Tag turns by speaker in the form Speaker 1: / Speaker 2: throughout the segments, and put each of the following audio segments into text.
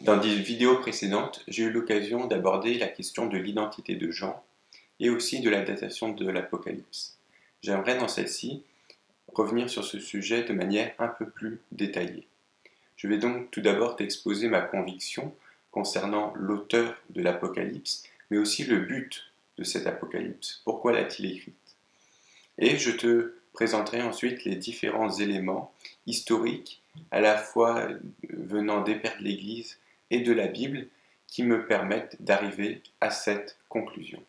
Speaker 1: Dans des vidéos précédentes, j'ai eu l'occasion d'aborder la question de l'identité de Jean et aussi de la datation de l'Apocalypse. J'aimerais dans celle-ci revenir sur ce sujet de manière un peu plus détaillée. Je vais donc tout d'abord t'exposer ma conviction concernant l'auteur de l'Apocalypse, mais aussi le but de cet Apocalypse. Pourquoi l'a-t-il écrite? Et je te présenterai ensuite les différents éléments historiques, à la fois venant des pères de l'Église et de la Bible, qui me permettent d'arriver à cette conclusion.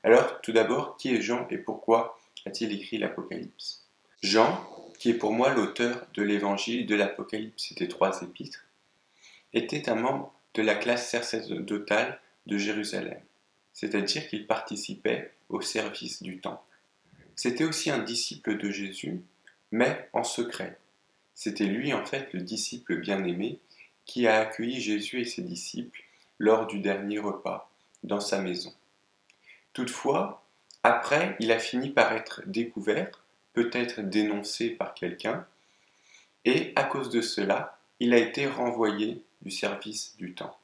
Speaker 1: Alors, tout d'abord, qui est Jean et pourquoi a-t-il écrit l'Apocalypse? Jean, qui est pour moi l'auteur de l'Évangile, de l'Apocalypse et des 3 épîtres, était un membre de la classe sacerdotale de Jérusalem, c'est-à-dire qu'il participait au service du temple. C'était aussi un disciple de Jésus, mais en secret. C'était lui en fait le disciple bien-aimé qui a accueilli Jésus et ses disciples lors du dernier repas dans sa maison. Toutefois, après, il a fini par être découvert, peut-être dénoncé par quelqu'un, et à cause de cela, il a été renvoyé du service du temple.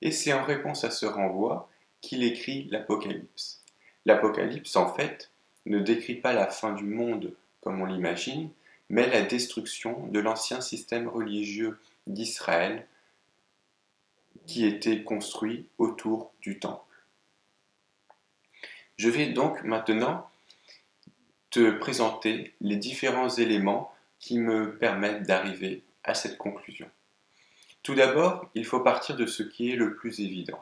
Speaker 1: Et c'est en réponse à ce renvoi qu'il écrit l'Apocalypse. L'Apocalypse, en fait, ne décrit pas la fin du monde comme on l'imagine, mais la destruction de l'ancien système religieux d'Israël qui était construit autour du temple. Je vais donc maintenant te présenter les différents éléments qui me permettent d'arriver à cette conclusion. Tout d'abord, il faut partir de ce qui est le plus évident.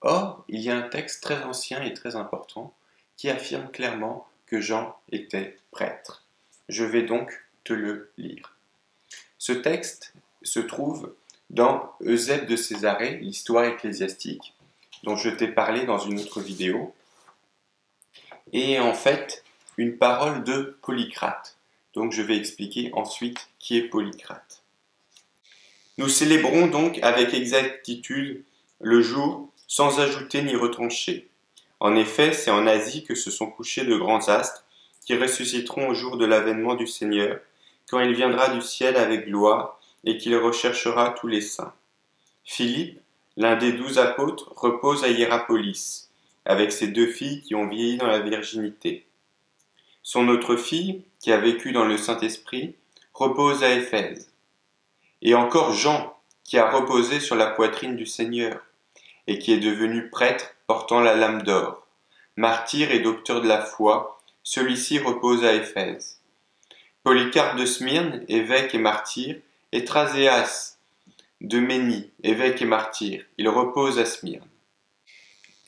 Speaker 1: Or, il y a un texte très ancien et très important qui affirme clairement que Jean était prêtre. Je vais donc te le lire. Ce texte se trouve dans Eusèbe de Césarée, l'histoire ecclésiastique, dont je t'ai parlé dans une autre vidéo, et en fait une parole de Polycrate. Donc je vais expliquer ensuite qui est Polycrate. Nous célébrons donc avec exactitude le jour sans ajouter ni retrancher. En effet, c'est en Asie que se sont couchés de grands astres qui ressusciteront au jour de l'avènement du Seigneur, quand il viendra du ciel avec gloire et qu'il recherchera tous les saints. Philippe, l'un des 12 apôtres, repose à Hiérapolis, avec ses 2 filles qui ont vieilli dans la virginité. Son autre fille, qui a vécu dans le Saint-Esprit, repose à Éphèse. Et encore Jean, qui a reposé sur la poitrine du Seigneur, et qui est devenu prêtre portant la lame d'or. Martyr et docteur de la foi, celui-ci repose à Éphèse. Polycarpe de Smyrne, évêque et martyr, et Thraséas de Ménie, évêque et martyr, il repose à Smyrne.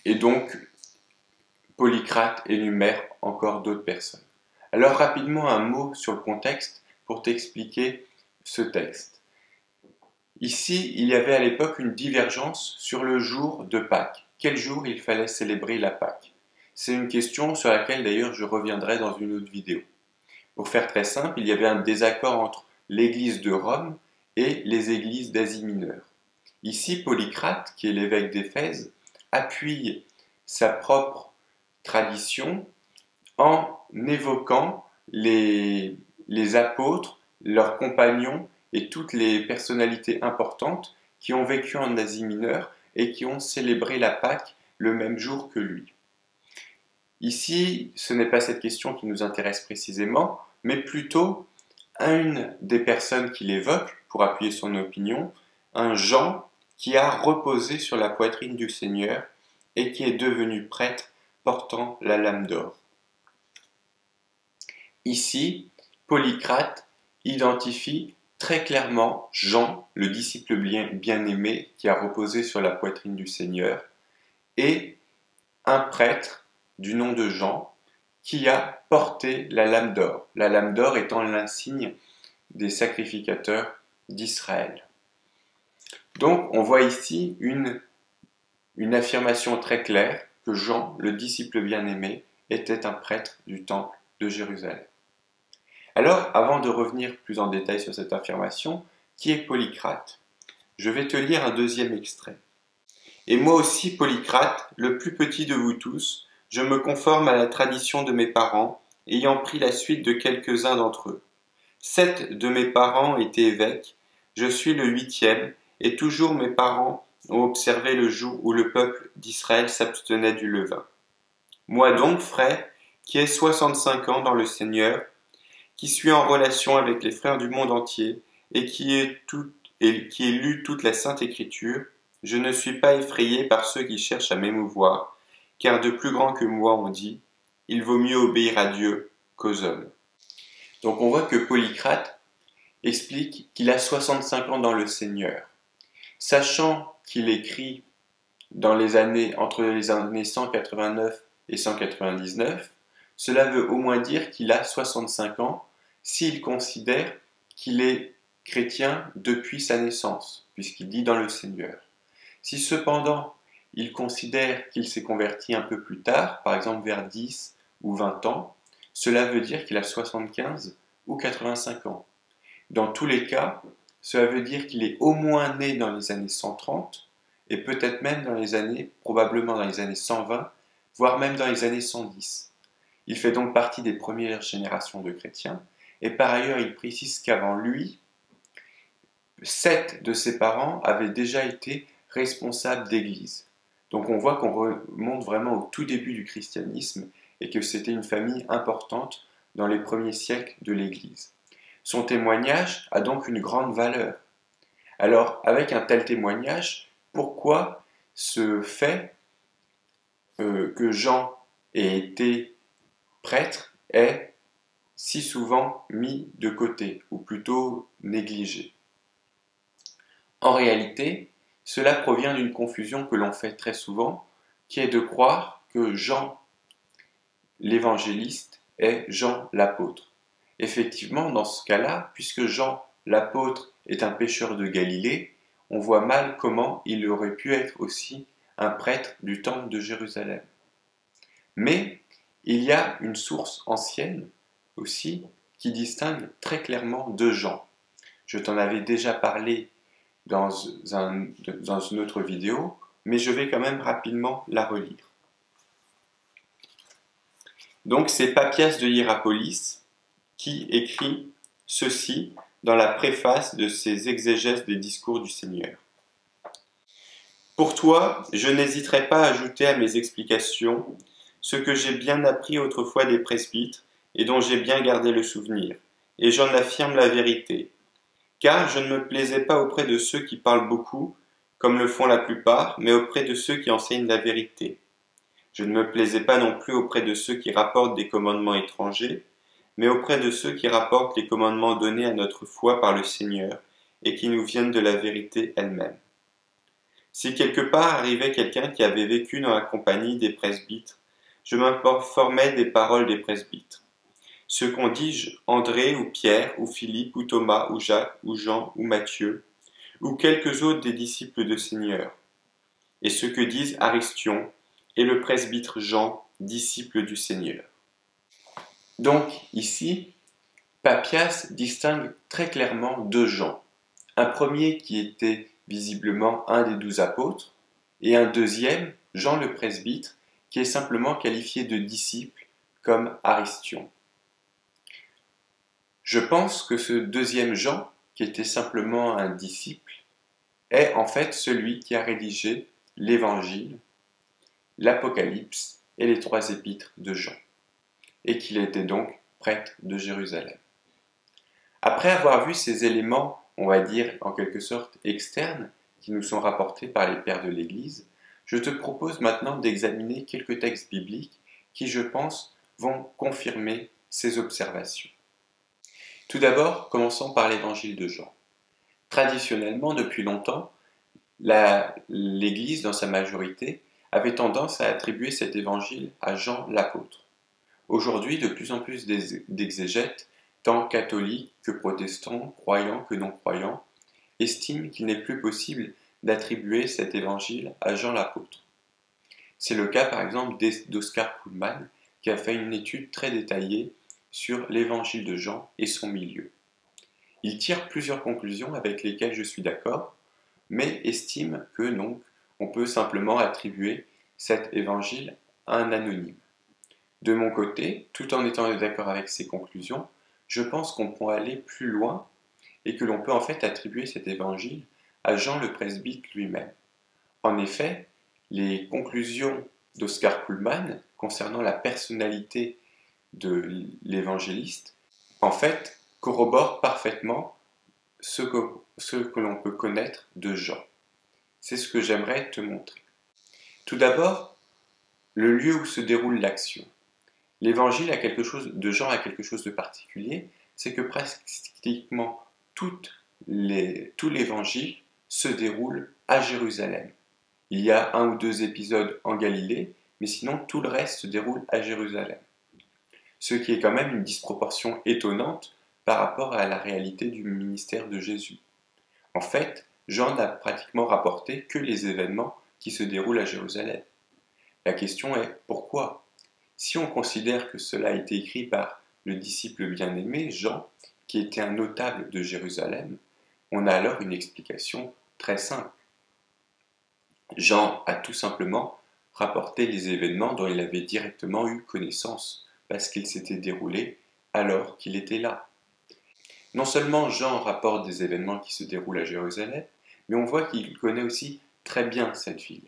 Speaker 1: Et donc, Polycrate énumère encore d'autres personnes. Alors rapidement un mot sur le contexte pour t'expliquer ce texte. Ici, il y avait à l'époque une divergence sur le jour de Pâques. Quel jour il fallait célébrer la Pâques? C'est une question sur laquelle d'ailleurs je reviendrai dans une autre vidéo. Pour faire très simple, il y avait un désaccord entre l'église de Rome et les églises d'Asie mineure. Ici, Polycrate, qui est l'évêque d'Éphèse, appuie sa propre tradition en évoquant les apôtres, leurs compagnons et toutes les personnalités importantes qui ont vécu en Asie mineure et qui ont célébré la Pâque le même jour que lui. Ici, ce n'est pas cette question qui nous intéresse précisément, mais plutôt une des personnes qu'il évoque pour appuyer son opinion, un Jean qui a reposé sur la poitrine du Seigneur et qui est devenu prêtre portant la lame d'or. Ici, Polycrate identifie très clairement Jean, le disciple bien-aimé qui a reposé sur la poitrine du Seigneur, et un prêtre du nom de Jean qui a porté la lame d'or étant l'insigne des sacrificateurs d'Israël. Donc on voit ici une affirmation très claire que Jean, le disciple bien-aimé, était un prêtre du temple de Jérusalem. Alors, avant de revenir plus en détail sur cette affirmation, qui est Polycrate? Je vais te lire un deuxième extrait. Et moi aussi, Polycrate, le plus petit de vous tous, je me conforme à la tradition de mes parents, ayant pris la suite de quelques-uns d'entre eux. 7 de mes parents étaient évêques, je suis le 8e, et toujours mes parents ont observé le jour où le peuple d'Israël s'abstenait du levain. Moi donc, frère, qui ai 65 ans dans le Seigneur, qui suis en relation avec les frères du monde entier et qui ai lu toute la Sainte Écriture, je ne suis pas effrayé par ceux qui cherchent à m'émouvoir, car de plus grands que moi ont dit, il vaut mieux obéir à Dieu qu'aux hommes. Donc on voit que Polycrate explique qu'il a 65 ans dans le Seigneur. Sachant qu'il écrit entre les années 189 et 199, cela veut au moins dire qu'il a 65 ans s'il considère qu'il est chrétien depuis sa naissance, puisqu'il dit dans le Seigneur. Si cependant il considère qu'il s'est converti un peu plus tard, par exemple vers 10 ou 20 ans, cela veut dire qu'il a 75 ou 85 ans. Dans tous les cas, cela veut dire qu'il est au moins né dans les années 130 et peut-être même probablement dans les années 120, voire même dans les années 110. Il fait donc partie des premières générations de chrétiens et par ailleurs il précise qu'avant lui, 7 de ses parents avaient déjà été responsables d'église. Donc on voit qu'on remonte vraiment au tout début du christianisme et que c'était une famille importante dans les premiers siècles de l'église. Son témoignage a donc une grande valeur. Alors, avec un tel témoignage, pourquoi ce fait que Jean ait été prêtre est si souvent mis de côté, ou plutôt négligé? En réalité, cela provient d'une confusion que l'on fait très souvent, qui est de croire que Jean l'évangéliste est Jean l'apôtre. Effectivement, dans ce cas-là, puisque Jean l'apôtre est un pêcheur de Galilée, on voit mal comment il aurait pu être aussi un prêtre du temple de Jérusalem. Mais il y a une source ancienne aussi qui distingue très clairement deux Jean. Je t'en avais déjà parlé dans une autre vidéo, mais je vais quand même rapidement la relire. Donc c'est Papias de Hiérapolis qui écrit ceci dans la préface de ses exégèses des discours du Seigneur. Pour toi, je n'hésiterai pas à ajouter à mes explications ce que j'ai bien appris autrefois des presbytres et dont j'ai bien gardé le souvenir, et j'en affirme la vérité. Car je ne me plaisais pas auprès de ceux qui parlent beaucoup, comme le font la plupart, mais auprès de ceux qui enseignent la vérité. Je ne me plaisais pas non plus auprès de ceux qui rapportent des commandements étrangers, mais auprès de ceux qui rapportent les commandements donnés à notre foi par le Seigneur et qui nous viennent de la vérité elle-même. Si quelque part arrivait quelqu'un qui avait vécu dans la compagnie des presbytres, je m'informais des paroles des presbytres. Ce qu'ont dit André ou Pierre ou Philippe ou Thomas ou Jacques ou Jean ou Matthieu ou quelques autres des disciples de Seigneur, et ce que disent Aristion et le presbytre Jean, disciple du Seigneur. Donc ici, Papias distingue très clairement deux Jean. Un premier qui était visiblement un des 12 apôtres, et un deuxième, Jean le presbytre, qui est simplement qualifié de disciple comme Aristion. Je pense que ce deuxième Jean, qui était simplement un disciple, est en fait celui qui a rédigé l'Évangile, l'Apocalypse et les 3 épîtres de Jean, et qu'il était donc prêtre de Jérusalem. Après avoir vu ces éléments, on va dire en quelque sorte externes, qui nous sont rapportés par les pères de l'Église, je te propose maintenant d'examiner quelques textes bibliques qui, je pense, vont confirmer ces observations. Tout d'abord, commençons par l'Évangile de Jean. Traditionnellement, depuis longtemps, l'Église, dans sa majorité, avait tendance à attribuer cet évangile à Jean l'apôtre. Aujourd'hui, de plus en plus d'exégètes, tant catholiques que protestants, croyants que non-croyants, estiment qu'il n'est plus possible d'attribuer cet évangile à Jean l'apôtre. C'est le cas par exemple d'Oscar Cullmann, qui a fait une étude très détaillée sur l'évangile de Jean et son milieu. Il tire plusieurs conclusions avec lesquelles je suis d'accord, mais estime que non, on peut simplement attribuer cet évangile à un anonyme. De mon côté, tout en étant d'accord avec ces conclusions, je pense qu'on peut aller plus loin et que l'on peut en fait attribuer cet évangile à Jean le presbyte lui-même. En effet, les conclusions d'Oscar Cullmann concernant la personnalité de l'évangéliste, en fait, corroborent parfaitement ce que l'on peut connaître de Jean. C'est ce que j'aimerais te montrer. Tout d'abord, le lieu où se déroule l'action. L'évangile de Jean a quelque chose de particulier, c'est que pratiquement tout l'évangile se déroule à Jérusalem. Il y a un ou deux épisodes en Galilée, mais sinon tout le reste se déroule à Jérusalem. Ce qui est quand même une disproportion étonnante par rapport à la réalité du ministère de Jésus. En fait, Jean n'a pratiquement rapporté que les événements qui se déroulent à Jérusalem. La question est pourquoi? Si on considère que cela a été écrit par le disciple bien-aimé, Jean, qui était un notable de Jérusalem, on a alors une explication très simple. Jean a tout simplement rapporté les événements dont il avait directement eu connaissance, parce qu'ils s'étaient déroulés alors qu'il était là. Non seulement Jean rapporte des événements qui se déroulent à Jérusalem, mais on voit qu'il connaît aussi très bien cette ville.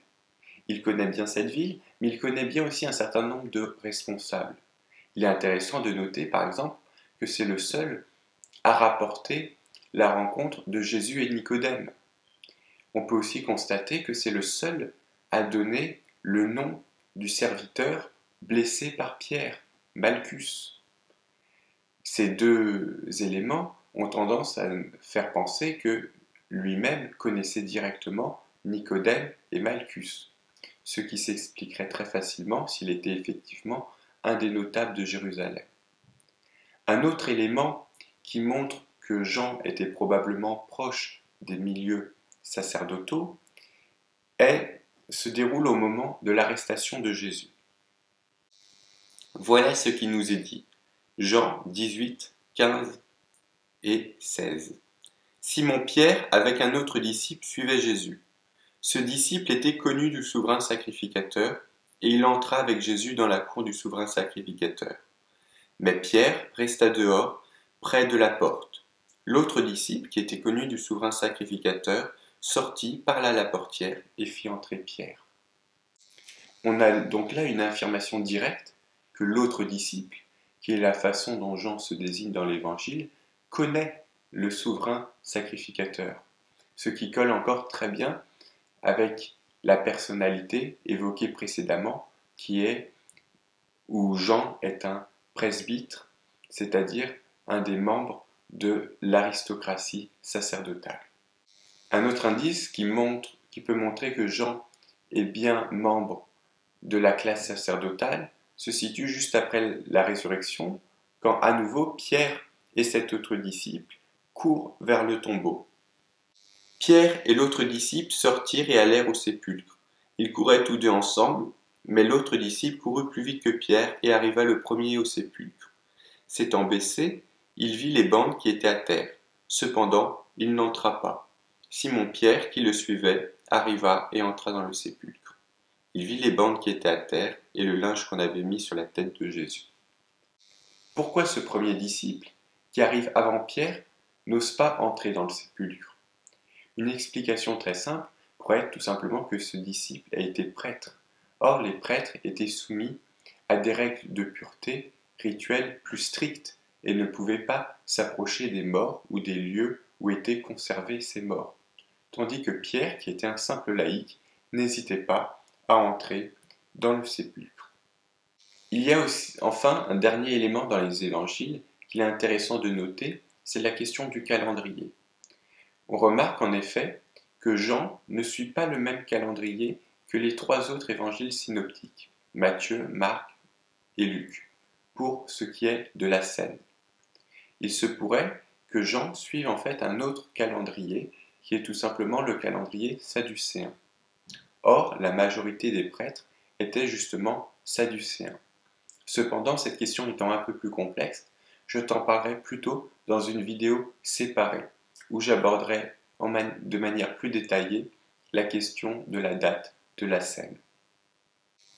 Speaker 1: Il connaît bien cette ville, mais il connaît bien aussi un certain nombre de responsables. Il est intéressant de noter, par exemple, que c'est le seul à rapporter la rencontre de Jésus et Nicodème. On peut aussi constater que c'est le seul à donner le nom du serviteur blessé par Pierre, Malchus. Ces deux éléments ont tendance à faire penser que lui-même connaissait directement Nicodème et Malchus, ce qui s'expliquerait très facilement s'il était effectivement un des notables de Jérusalem. Un autre élément qui montre que Jean était probablement proche des milieux sacerdotaux se déroule au moment de l'arrestation de Jésus. Voilà ce qui nous est dit. Jean 18, 15 et 16. Simon-Pierre, avec un autre disciple, suivait Jésus. Ce disciple était connu du souverain sacrificateur, et il entra avec Jésus dans la cour du souverain sacrificateur. Mais Pierre resta dehors, près de la porte. L'autre disciple, qui était connu du souverain sacrificateur, sortit, parla à la portière et fit entrer Pierre. On a donc là une affirmation directe que l'autre disciple, qui est la façon dont Jean se désigne dans l'Évangile, connaît le souverain sacrificateur, ce qui colle encore très bien avec la personnalité évoquée précédemment, qui est où Jean est un presbytre, c'est-à-dire un des membres de l'aristocratie sacerdotale. Un autre indice qui peut montrer que Jean est bien membre de la classe sacerdotale se situe juste après la résurrection, quand à nouveau Pierre et cet autre disciple courent vers le tombeau. Pierre et l'autre disciple sortirent et allèrent au sépulcre. Ils couraient tous deux ensemble, mais l'autre disciple courut plus vite que Pierre et arriva le premier au sépulcre. S'étant baissé, il vit les bandes qui étaient à terre. Cependant, il n'entra pas. Simon-Pierre, qui le suivait, arriva et entra dans le sépulcre. Il vit les bandes qui étaient à terre et le linge qu'on avait mis sur la tête de Jésus. Pourquoi ce premier disciple, qui arrive avant Pierre, n'ose pas entrer dans le sépulcre? Une explication très simple pourrait être tout simplement que ce disciple a été prêtre. Or, les prêtres étaient soumis à des règles de pureté rituelles plus strictes et ne pouvaient pas s'approcher des morts ou des lieux où étaient conservés ces morts. Tandis que Pierre, qui était un simple laïc, n'hésitait pas à entrer dans le sépulcre. Il y a aussi, enfin, un dernier élément dans les évangiles qu'il est intéressant de noter, c'est la question du calendrier. On remarque en effet que Jean ne suit pas le même calendrier que les trois autres évangiles synoptiques, Matthieu, Marc et Luc, pour ce qui est de la scène. Il se pourrait que Jean suive en fait un autre calendrier, qui est tout simplement le calendrier sadducéen. Or, la majorité des prêtres étaient justement sadducéens. Cependant, cette question étant un peu plus complexe, je t'en parlerai plutôt dans une vidéo séparée, où j'aborderai de manière plus détaillée la question de la date de la scène.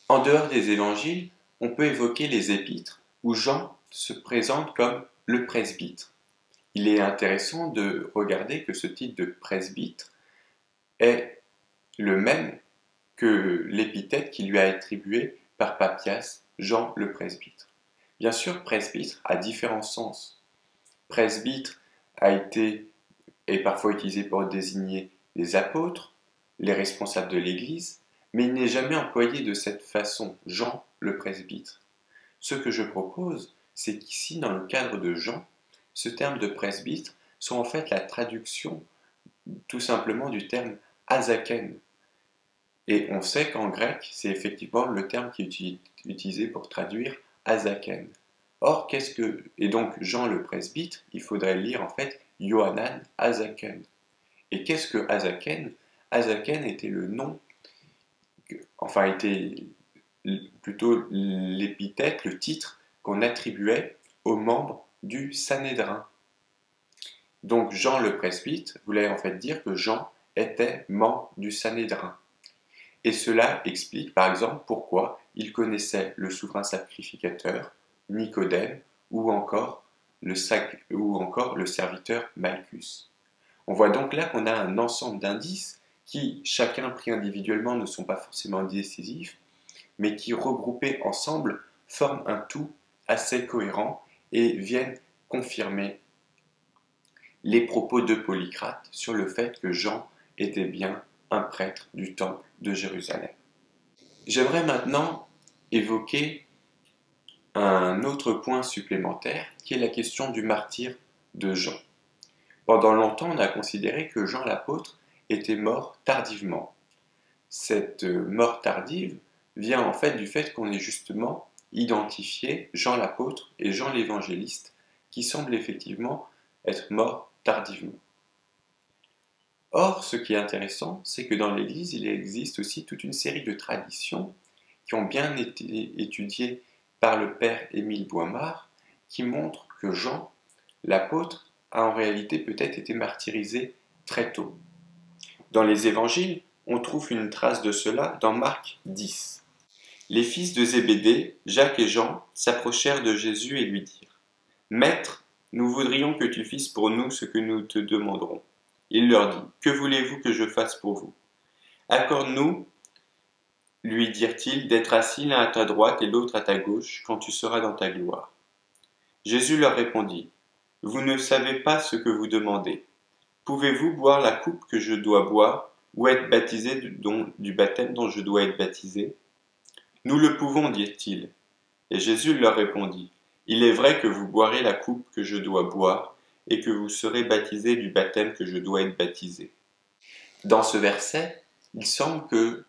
Speaker 1: En dehors des évangiles, on peut évoquer les épîtres, où Jean se présente comme le presbytre. Il est intéressant de regarder que ce titre de presbytre est le même que l'épithète qui lui a été attribuée par Papias, Jean le presbytre. Bien sûr, presbytre a différents sens. Presbytre est parfois utilisé pour désigner les apôtres, les responsables de l'Église, mais il n'est jamais employé de cette façon, Jean le presbytre. Ce que je propose, c'est qu'ici, dans le cadre de Jean, ce terme de presbytre soit en fait la traduction tout simplement du terme azaken. Et on sait qu'en grec, c'est effectivement le terme qui est utilisé pour traduire azaken. Or, et donc Jean le presbytre, il faudrait lire en fait Yohanan Azaken. Et qu'est-ce que Azaken? Azaken était le nom, était plutôt l'épithète, le titre qu'on attribuait aux membres du Sanhédrin. Donc Jean le presbytre voulait en fait dire que Jean était membre du Sanhédrin. Et cela explique par exemple pourquoi il connaissait le souverain sacrificateur, Nicodème, ou encore le serviteur Malchus. On voit donc là qu'on a un ensemble d'indices qui, chacun pris individuellement, ne sont pas forcément décisifs, mais qui, regroupés ensemble, forment un tout assez cohérent et viennent confirmer les propos de Polycrate sur le fait que Jean était bien un prêtre du temple de Jérusalem. J'aimerais maintenant évoquer un autre point supplémentaire qui est la question du martyre de Jean. Pendant longtemps, on a considéré que Jean l'apôtre était mort tardivement. Cette mort tardive vient en fait du fait qu'on ait justement identifié Jean l'apôtre et Jean l'évangéliste qui semblent effectivement être morts tardivement. Or, ce qui est intéressant, c'est que dans l'Église, il existe aussi toute une série de traditions qui ont bien été étudiées par le père Émile Boimard, qui montrent que Jean, l'apôtre, a en réalité peut-être été martyrisé très tôt. Dans les évangiles, on trouve une trace de cela dans Marc 10. Les fils de Zébédée, Jacques et Jean, s'approchèrent de Jésus et lui dirent : « Maître, nous voudrions que tu fasses pour nous ce que nous te demanderons. » Il leur dit : « Que voulez-vous que je fasse pour vous ? Accorde-nous, lui dirent-ils, d'être assis l'un à ta droite et l'autre à ta gauche, quand tu seras dans ta gloire. » Jésus leur répondit : « Vous ne savez pas ce que vous demandez. Pouvez-vous boire la coupe que je dois boire, ou être baptisé du baptême dont je dois être baptisé ? » Nous le pouvons, dirent-ils. Et Jésus leur répondit : « Il est vrai que vous boirez la coupe que je dois boire, et que vous serez baptisés du baptême que je dois être baptisé. » Dans ce verset, il semble que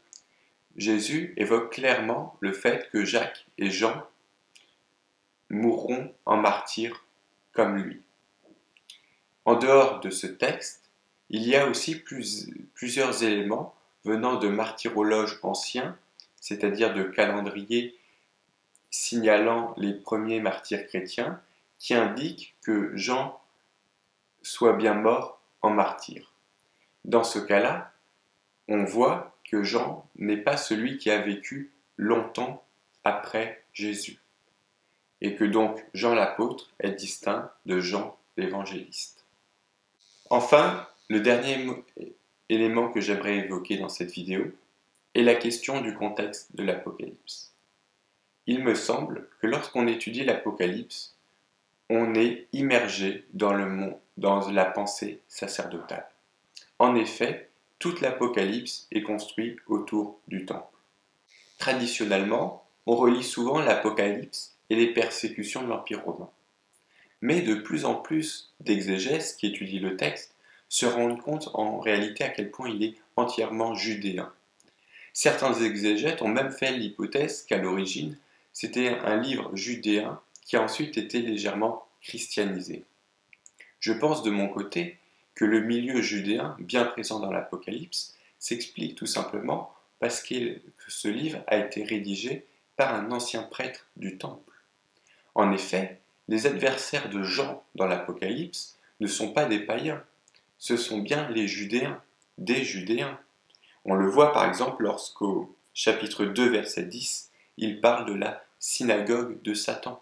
Speaker 1: Jésus évoque clairement le fait que Jacques et Jean mourront en martyrs comme lui. En dehors de ce texte, il y a aussi plusieurs éléments venant de martyrologes anciens, c'est-à-dire de calendriers signalant les premiers martyrs chrétiens, qui indiquent que Jean soit bien mort en martyr. Dans ce cas-là, on voit que Jean n'est pas celui qui a vécu longtemps après Jésus, et que donc Jean l'apôtre est distinct de Jean l'évangéliste. Enfin, le dernier élément que j'aimerais évoquer dans cette vidéo est la question du contexte de l'Apocalypse. Il me semble que lorsqu'on étudie l'Apocalypse, on est immergé dans la pensée sacerdotale. En effet, toute l'Apocalypse est construite autour du temple. Traditionnellement, on relie souvent l'Apocalypse et les persécutions de l'Empire romain. Mais de plus en plus d'exégèses qui étudient le texte se rendent compte en réalité à quel point il est entièrement judéen. Certains exégètes ont même fait l'hypothèse qu'à l'origine, c'était un livre judéen qui a ensuite été légèrement christianisé. Je pense de mon côté que le milieu judéen, bien présent dans l'Apocalypse, s'explique tout simplement parce que ce livre a été rédigé par un ancien prêtre du temple. En effet, les adversaires de Jean dans l'Apocalypse ne sont pas des païens, ce sont bien les Judéens, des Judéens. On le voit par exemple lorsqu'au chapitre 2, verset 10, il parle de la synagogue de Satan.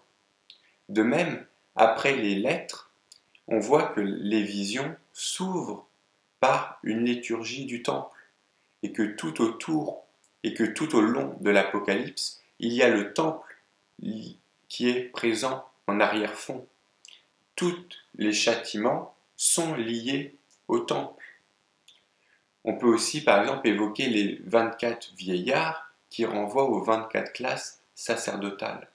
Speaker 1: De même, après les lettres, on voit que les visions s'ouvrent par une liturgie du temple. et que tout autour et que tout au long de l'Apocalypse, il y a le temple qui est présent en arrière-fond. Tous les châtiments sont liés au temple. On peut aussi, par exemple, évoquer les 24 vieillards qui renvoient aux 24 classes sacerdotales.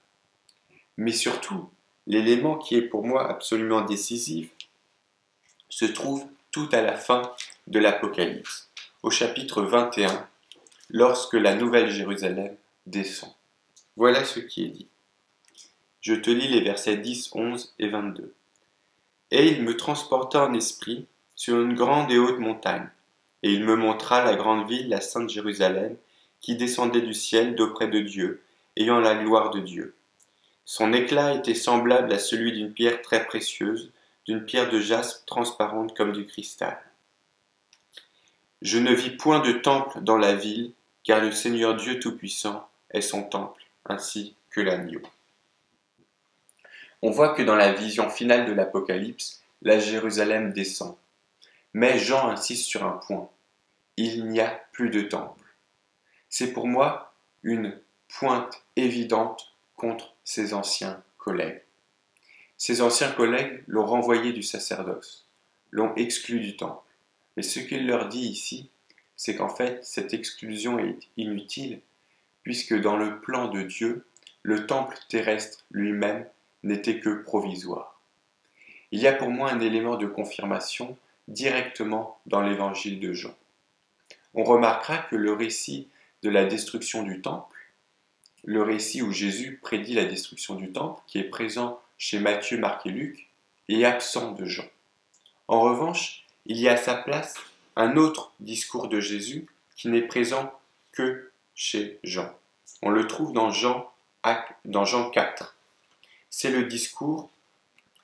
Speaker 1: Mais surtout, l'élément qui est pour moi absolument décisif se trouve tout à la fin de l'Apocalypse, au chapitre 21, lorsque la Nouvelle Jérusalem descend. Voilà ce qui est dit. Je te lis les versets 10, 11 et 22. « Et il me transporta en esprit sur une grande et haute montagne, et il me montra la grande ville, la sainte Jérusalem, qui descendait du ciel d'auprès de Dieu, ayant la gloire de Dieu. Son éclat était semblable à celui d'une pierre très précieuse, d'une pierre de jaspe transparente comme du cristal. Je ne vis point de temple dans la ville, car le Seigneur Dieu Tout-Puissant est son temple, ainsi que l'agneau. » On voit que dans la vision finale de l'Apocalypse, la Jérusalem descend. Mais Jean insiste sur un point. Il n'y a plus de temple. C'est pour moi une pointe évidente contre ses anciens collègues. Ses anciens collègues l'ont renvoyé du sacerdoce, l'ont exclu du temple. Mais ce qu'il leur dit ici, c'est qu'en fait, cette exclusion est inutile, puisque dans le plan de Dieu, le temple terrestre lui-même n'était que provisoire. Il y a pour moi un élément de confirmation directement dans l'évangile de Jean. On remarquera que le récit de la destruction du temple, le récit où Jésus prédit la destruction du temple, qui est présent chez Matthieu, Marc et Luc, est absent de Jean. En revanche, il y a à sa place un autre discours de Jésus qui n'est présent que chez Jean. On le trouve dans Jean 4. C'est le discours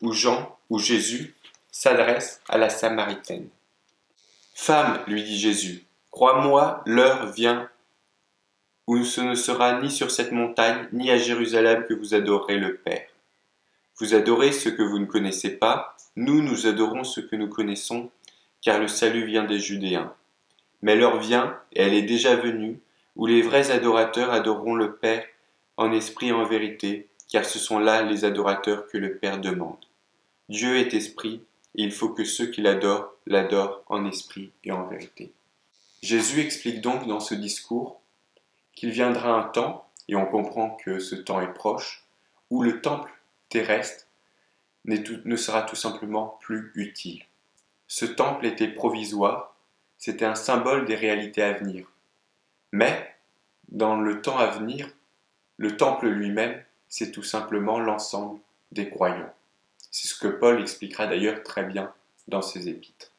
Speaker 1: où Jésus s'adresse à la Samaritaine. « Femme, lui dit Jésus, crois-moi, l'heure vient où ce ne sera ni sur cette montagne, ni à Jérusalem que vous adorerez le Père. Vous adorez ce que vous ne connaissez pas, nous adorons ce que nous connaissons, car le salut vient des Judéens. Mais l'heure vient, et elle est déjà venue, où les vrais adorateurs adoreront le Père en esprit et en vérité, car ce sont là les adorateurs que le Père demande. Dieu est esprit, et il faut que ceux qui l'adorent en esprit et en vérité. » Jésus explique donc dans ce discours qu'il viendra un temps, et on comprend que ce temps est proche, où le temple terrestre ne sera tout simplement plus utile. Ce temple était provisoire, c'était un symbole des réalités à venir. Mais, dans le temps à venir, le temple lui-même, c'est tout simplement l'ensemble des croyants. C'est ce que Paul expliquera d'ailleurs très bien dans ses épîtres.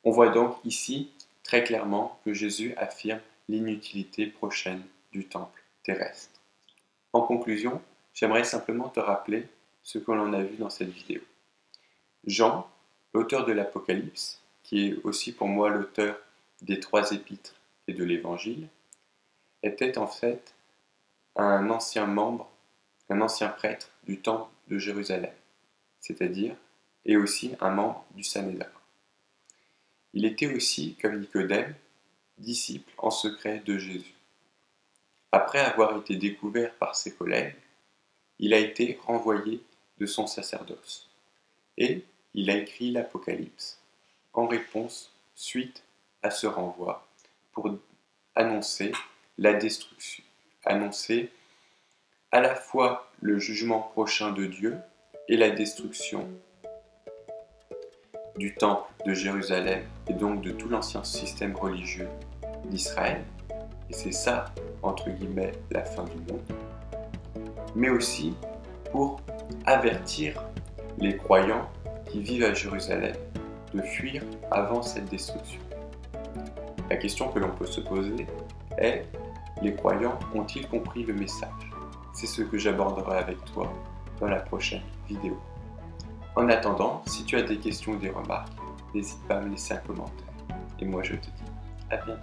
Speaker 1: On voit donc ici très clairement que Jésus affirme l'inutilité prochaine du temple terrestre. En conclusion, j'aimerais simplement te rappeler ce que l'on a vu dans cette vidéo. Jean, l'auteur de l'Apocalypse, qui est aussi pour moi l'auteur des 3 épîtres et de l'Évangile, était en fait un ancien prêtre du temple de Jérusalem, c'est-à-dire, et aussi un membre du Sanhédrin. Il était aussi, comme Nicodème, disciple en secret de Jésus. Après avoir été découvert par ses collègues, il a été renvoyé de son sacerdoce et il a écrit l'Apocalypse en réponse suite à ce renvoi pour annoncer la destruction, annoncer à la fois le jugement prochain de Dieu et la destruction du temple de Jérusalem et donc de tout l'ancien système religieux d'Israël. Et c'est ça, entre guillemets, la fin du monde. Mais aussi pour avertir les croyants qui vivent à Jérusalem de fuir avant cette destruction. La question que l'on peut se poser est, les croyants ont-ils compris le message? C'est ce que j'aborderai avec toi dans la prochaine vidéo. En attendant, si tu as des questions ou des remarques, n'hésite pas à me laisser un commentaire. Et moi je te dis à bientôt.